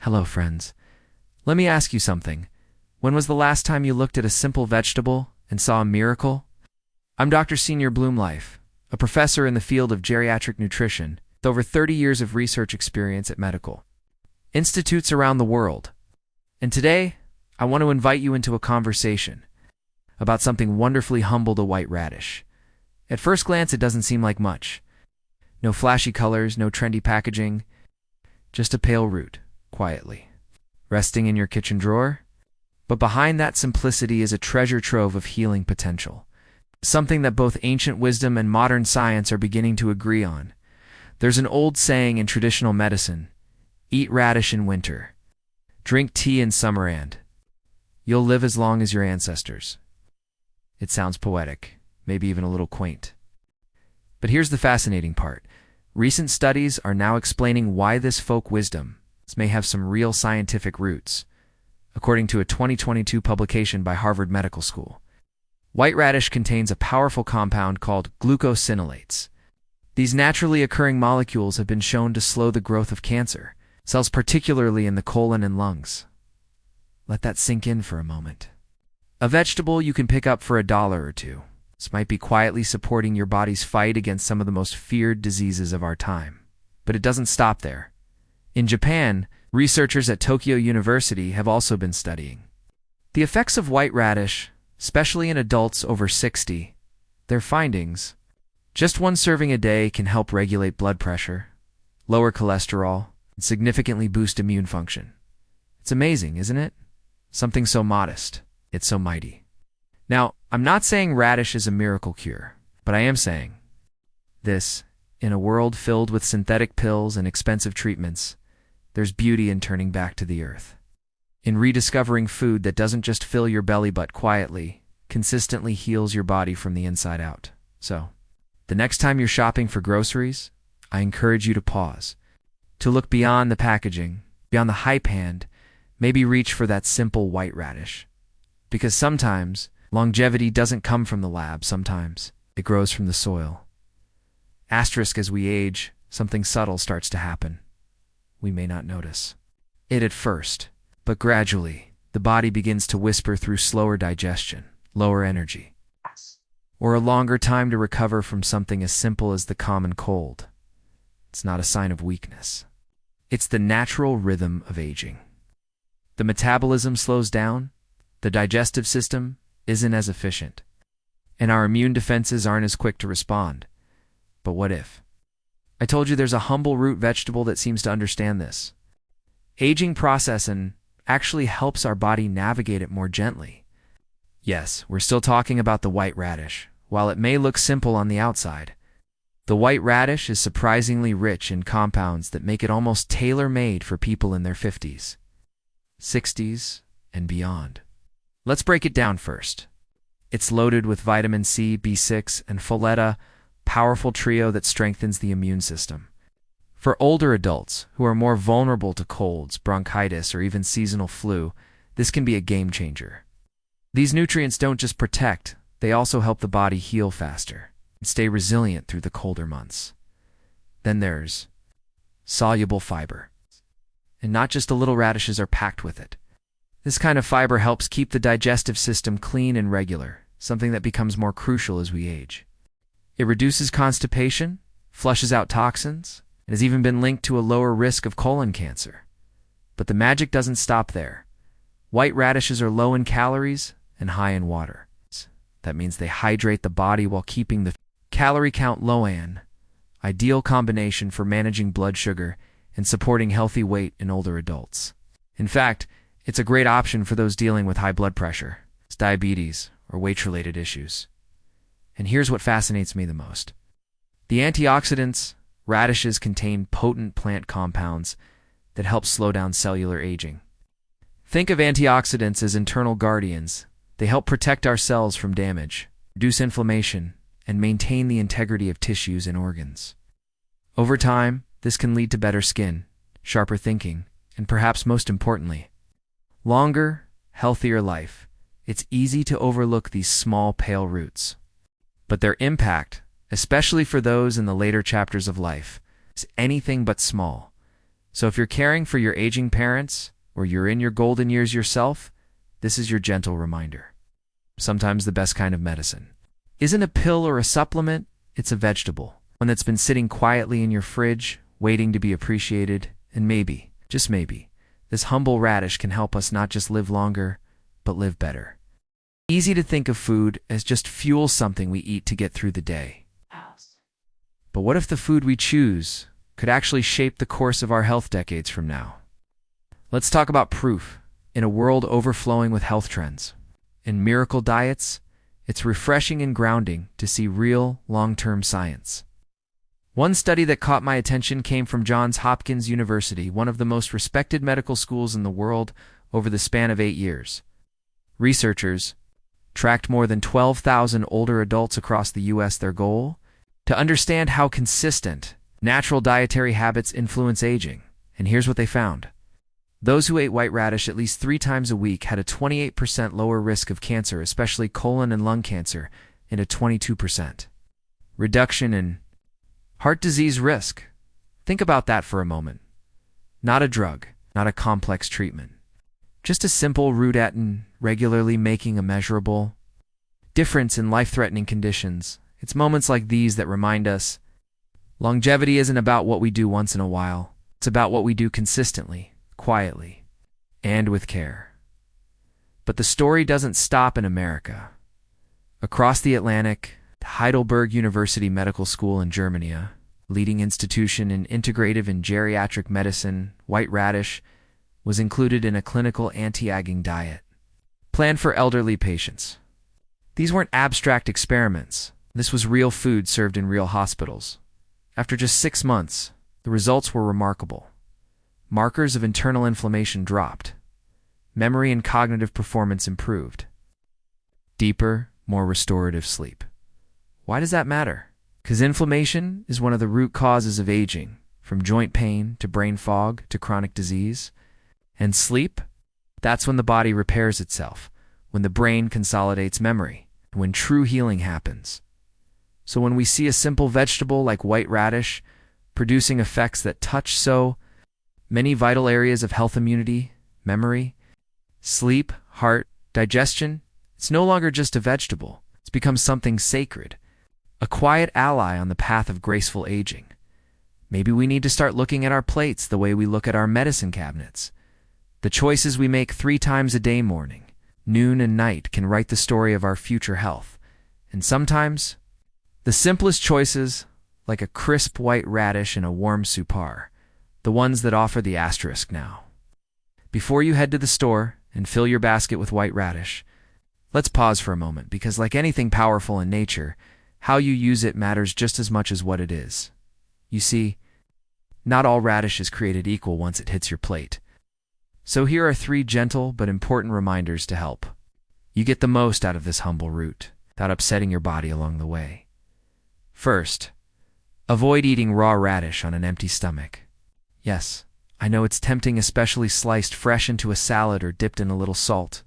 Hello, friends. Let me ask you something. When was the last time you looked at a simple vegetable and saw a miracle? I'm Dr. Senior Bloomlife, a professor in the field of geriatric nutrition with over 30 years of research experience at medical institutes around the world. And today, I want to invite you into a conversation about something wonderfully humble, the white radish. At first glance, it doesn't seem like much. No flashy colors, no trendy packaging, just a pale root, quietly, resting in your kitchen drawer. But behind that simplicity is a treasure trove of healing potential, something that both ancient wisdom and modern science are beginning to agree on. There's an old saying in traditional medicine: eat radish in winter, drink tea in summer, and you'll live as long as your ancestors. It sounds poetic, maybe even a little quaint. But here's the fascinating part. Recent studies are now explaining why this folk wisdom may have some real scientific roots, according to a 2022 publication by Harvard Medical School. White radish contains a powerful compound called glucosinolates. These naturally occurring molecules have been shown to slow the growth of cancer cells, particularly in the colon and lungs. Let that sink in for a moment. A vegetable you can pick up for $1 or $2. This might be quietly supporting your body's fight against some of the most feared diseases of our time. But it doesn't stop there. In Japan, researchers at Tokyo University have also been studying the effects of white radish, especially in adults over 60. Their findings: just one serving a day can help regulate blood pressure, lower cholesterol, and significantly boost immune function. It's amazing, isn't it? Something so modest, it's so mighty. Now, I'm not saying radish is a miracle cure, but I am saying this: in a world filled with synthetic pills and expensive treatments, there's beauty in turning back to the earth, in rediscovering food that doesn't just fill your belly but quietly, consistently heals your body from the inside out. So, the next time you're shopping for groceries, I encourage you to pause, to look beyond the packaging, beyond the hype, and maybe reach for that simple white radish. Because sometimes longevity doesn't come from the lab, sometimes it grows from the soil. Asterisk: as we age, something subtle starts to happen. We may not notice it at first, but gradually, the body begins to whisper through slower digestion, lower energy, or a longer time to recover from something as simple as the common cold. It's not a sign of weakness. It's the natural rhythm of aging. The metabolism slows down, the digestive system isn't as efficient, and our immune defenses aren't as quick to respond. But what if I told you there's a humble root vegetable that seems to understand this aging process and actually helps our body navigate it more gently? Yes, we're still talking about the white radish. While it may look simple on the outside, the white radish is surprisingly rich in compounds that make it almost tailor-made for people in their 50s, 60s, and beyond. Let's break it down first. It's loaded with vitamin C, B6, and folate, a powerful trio that strengthens the immune system. For older adults who are more vulnerable to colds, bronchitis, or even seasonal flu, this can be a game changer. These nutrients don't just protect, they also help the body heal faster and stay resilient through the colder months. Then there's soluble fiber. And not just the little radishes are packed with it. This kind of fiber helps keep the digestive system clean and regular, something that becomes more crucial as we age. It reduces constipation, flushes out toxins, and has even been linked to a lower risk of colon cancer. But the magic doesn't stop there. White radishes are low in calories and high in water. That means they hydrate the body while keeping the calorie count low, an ideal combination for managing blood sugar and supporting healthy weight in older adults. In fact, it's a great option for those dealing with high blood pressure, diabetes, or weight-related issues. And here's what fascinates me the most. The antioxidants: radishes contain potent plant compounds that help slow down cellular aging. Think of antioxidants as internal guardians. They help protect our cells from damage, reduce inflammation, and maintain the integrity of tissues and organs. Over time, this can lead to better skin, sharper thinking, and perhaps most importantly, longer, healthier life. It's easy to overlook these small, pale roots. But their impact, especially for those in the later chapters of life, is anything but small. So if you're caring for your aging parents, or you're in your golden years yourself, this is your gentle reminder. Sometimes the best kind of medicine isn't a pill or a supplement, it's a vegetable. One that's been sitting quietly in your fridge, waiting to be appreciated, and maybe, just maybe, this humble radish can help us not just live longer, but live better. Easy to think of food as just fuel, something we eat to get through the day. But what if the food we choose could actually shape the course of our health decades from now? Let's talk about proof. In a world overflowing with health trends, in miracle diets, it's refreshing and grounding to see real, long-term science. One study that caught my attention came from Johns Hopkins University, one of the most respected medical schools in the world, over the span of 8 years. Researchers tracked more than 12,000 older adults across the U.S. Their goal? To understand how consistent natural dietary habits influence aging. And here's what they found. Those who ate white radish at least 3 times a week had a 28% lower risk of cancer, especially colon and lung cancer, and a 22% reduction in heart disease risk. Think about that for a moment. Not a drug, not a complex treatment. Just a simple root atin regularly making a measurable difference in life-threatening conditions. It's moments like these that remind us longevity isn't about what we do once in a while. It's about what we do consistently, quietly, and with care. But the story doesn't stop in America. Across the Atlantic, Heidelberg University Medical School in Germany, a leading institution in integrative and geriatric medicine, white radish was included in a clinical anti-aging diet planned for elderly patients. These weren't abstract experiments. This was real food served in real hospitals. After just 6 months, the results were remarkable. Markers of internal inflammation dropped. Memory and cognitive performance improved. Deeper, more restorative sleep. Why does that matter? Because inflammation is one of the root causes of aging, from joint pain to brain fog to chronic disease. And sleep? That's when the body repairs itself, when the brain consolidates memory, and when true healing happens. So when we see a simple vegetable like white radish producing effects that touch so many vital areas of health, immunity, memory, sleep, heart, digestion, it's no longer just a vegetable. It's become something sacred, a quiet ally on the path of graceful aging. Maybe we need to start looking at our plates the way we look at our medicine cabinets. The choices we make 3 times a day, morning, noon, and night, can write the story of our future health. And sometimes, the simplest choices, like a crisp white radish and a warm soup, are the ones that offer the asterisk now. Before you head to the store and fill your basket with white radish, let's pause for a moment, because like anything powerful in nature, how you use it matters just as much as what it is. You see, not all radish is created equal once it hits your plate. So here are 3 gentle but important reminders to help you get the most out of this humble root without upsetting your body along the way. First, avoid eating raw radish on an empty stomach. Yes, I know it's tempting, especially sliced fresh into a salad or dipped in a little salt.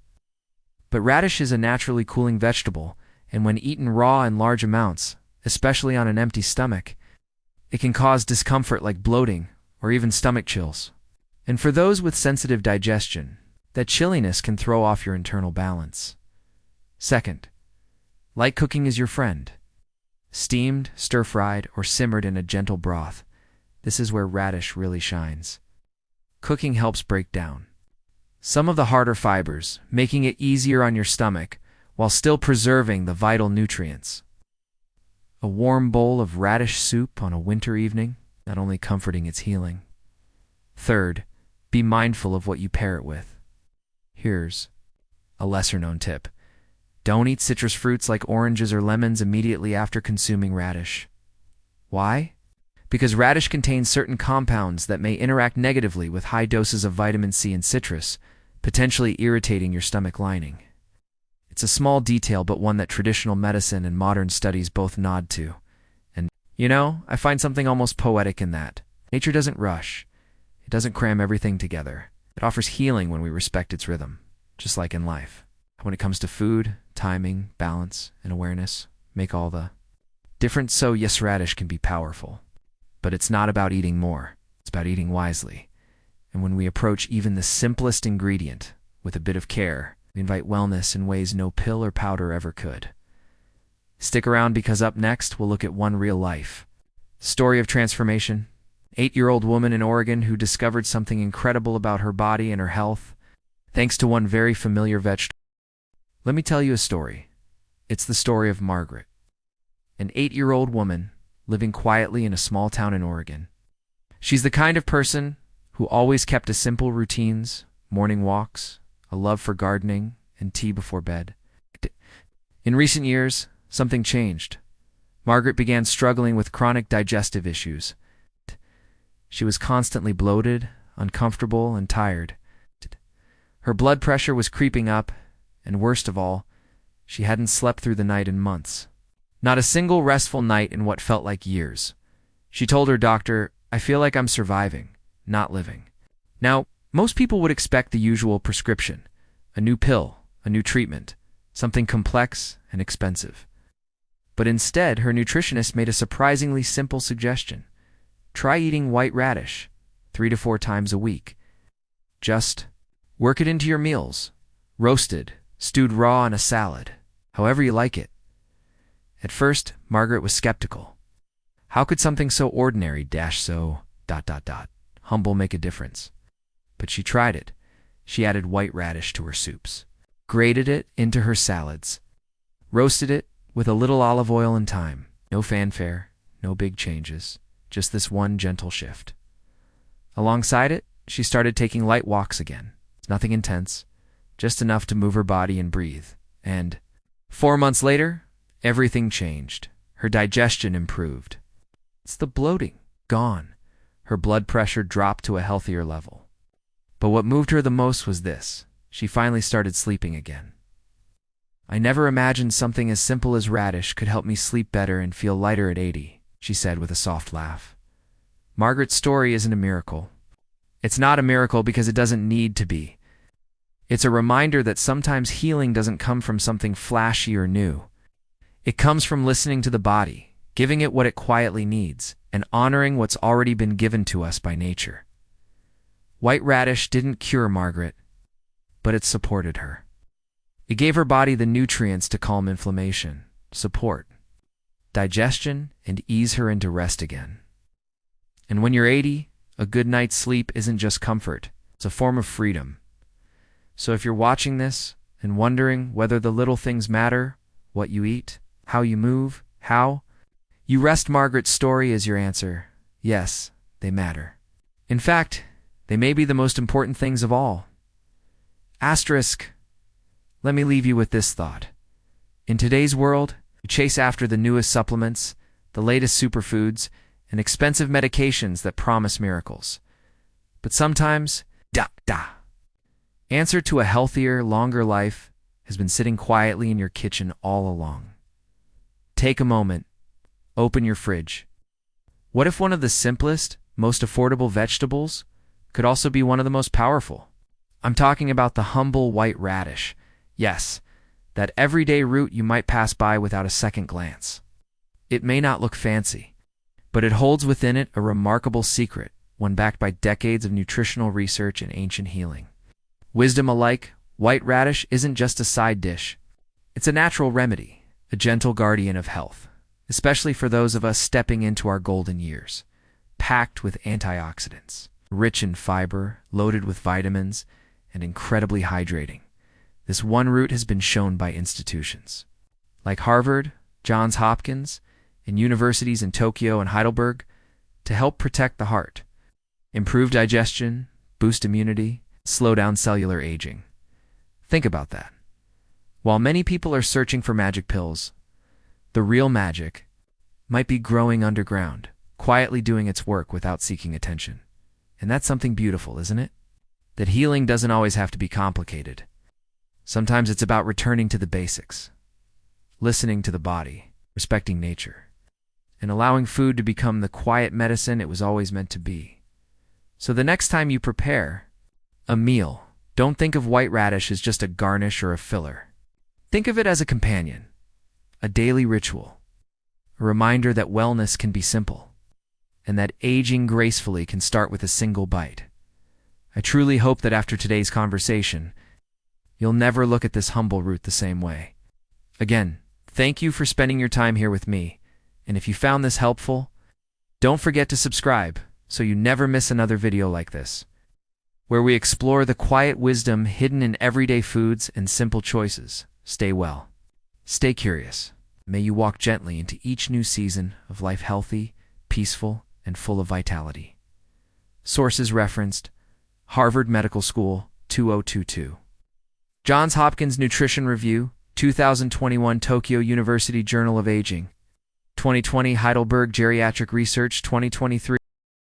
But radish is a naturally cooling vegetable, and when eaten raw in large amounts, especially on an empty stomach, it can cause discomfort like bloating or even stomach chills. And for those with sensitive digestion, that chilliness can throw off your internal balance. Second, light cooking is your friend. Steamed, stir-fried, or simmered in a gentle broth, this is where radish really shines. Cooking helps break down some of the harder fibers, making it easier on your stomach while still preserving the vital nutrients. A warm bowl of radish soup on a winter evening, not only comforting, it's healing. Third, be mindful of what you pair it with. Here's a lesser-known tip. Don't eat citrus fruits like oranges or lemons immediately after consuming radish. Why? Because radish contains certain compounds that may interact negatively with high doses of vitamin C and citrus, potentially irritating your stomach lining. It's a small detail, but one that traditional medicine and modern studies both nod to. And, I find something almost poetic in that. Nature doesn't rush. It doesn't cram everything together. It offers healing when we respect its rhythm, just like in life. When it comes to food, timing, balance, and awareness make all the difference. So yes, radish can be powerful. But it's not about eating more. It's about eating wisely. And when we approach even the simplest ingredient with a bit of care, we invite wellness in ways no pill or powder ever could. Stick around because up next, we'll look at one real life story of transformation. 8-year-old woman in Oregon who discovered something incredible about her body and her health, thanks to one very familiar vegetable. Let me tell you a story. It's the story of Margaret, an 8-year-old woman living quietly in a small town in Oregon. She's the kind of person who always kept to simple routines, morning walks, a love for gardening, and tea before bed. In recent years, something changed. Margaret began struggling with chronic digestive issues. She was constantly bloated, uncomfortable, and tired. Her blood pressure was creeping up, and worst of all, she hadn't slept through the night in months. Not a single restful night in what felt like years. She told her doctor, "I feel like I'm surviving, not living." Now, most people would expect the usual prescription, a new pill, a new treatment, something complex and expensive. But instead, her nutritionist made a surprisingly simple suggestion. Try eating white radish 3 to 4 times a week. Just work it into your meals, roasted, stewed raw in a salad, however you like it. At first, Margaret was skeptical. How could something so ordinary so ... humble make a difference? But she tried it. She added white radish to her soups, grated it into her salads, roasted it with a little olive oil and thyme. No fanfare, no big changes, just this one gentle shift. Alongside it, she started taking light walks again. Nothing intense, just enough to move her body and breathe. And 4 months later, everything changed. Her digestion improved. It's the bloating, gone. Her blood pressure dropped to a healthier level. But what moved her the most was this. She finally started sleeping again. "I never imagined something as simple as radish could help me sleep better and feel lighter at 80, she said with a soft laugh. Margaret's story isn't a miracle. It's not a miracle because it doesn't need to be. It's a reminder that sometimes healing doesn't come from something flashy or new. It comes from listening to the body, giving it what it quietly needs, and honoring what's already been given to us by nature. White radish didn't cure Margaret, but it supported her. It gave her body the nutrients to calm inflammation, support digestion, and ease her into rest again. And when you're 80, a good night's sleep isn't just comfort, it's a form of freedom. So if you're watching this and wondering whether the little things matter, what you eat, how you move, you rest Margaret's story as your answer. Yes, they matter. In fact, they may be the most important things of all. Asterisk. Let me leave you with this thought. In today's world, we chase after the newest supplements, the latest superfoods, and expensive medications that promise miracles. But sometimes, answer to a healthier, longer life has been sitting quietly in your kitchen all along. Take a moment. Open your fridge. What if one of the simplest, most affordable vegetables could also be one of the most powerful? I'm talking about the humble white radish. Yes, that everyday root you might pass by without a second glance. It may not look fancy, but it holds within it a remarkable secret, one backed by decades of nutritional research and ancient healing. Wisdom alike, white radish isn't just a side dish. It's a natural remedy, a gentle guardian of health, especially for those of us stepping into our golden years, packed with antioxidants, rich in fiber, loaded with vitamins, and incredibly hydrating. This one root has been shown by institutions like Harvard, Johns Hopkins, and universities in Tokyo and Heidelberg to help protect the heart, improve digestion, boost immunity, slow down cellular aging. Think about that. While many people are searching for magic pills, the real magic might be growing underground, quietly doing its work without seeking attention. And that's something beautiful, isn't it? That healing doesn't always have to be complicated. Sometimes it's about returning to the basics, listening to the body, respecting nature, and allowing food to become the quiet medicine it was always meant to be. So the next time you prepare a meal, don't think of white radish as just a garnish or a filler. Think of it as a companion, a daily ritual, a reminder that wellness can be simple, and that aging gracefully can start with a single bite. I truly hope that after today's conversation, you'll never look at this humble root the same way. Again, thank you for spending your time here with me, and if you found this helpful, don't forget to subscribe so you never miss another video like this, where we explore the quiet wisdom hidden in everyday foods and simple choices. Stay well. Stay curious. May you walk gently into each new season of life healthy, peaceful, and full of vitality. Sources referenced: Harvard Medical School, 2022. Johns Hopkins Nutrition Review, 2021. Tokyo University Journal of Aging, 2020. Heidelberg Geriatric Research, 2023.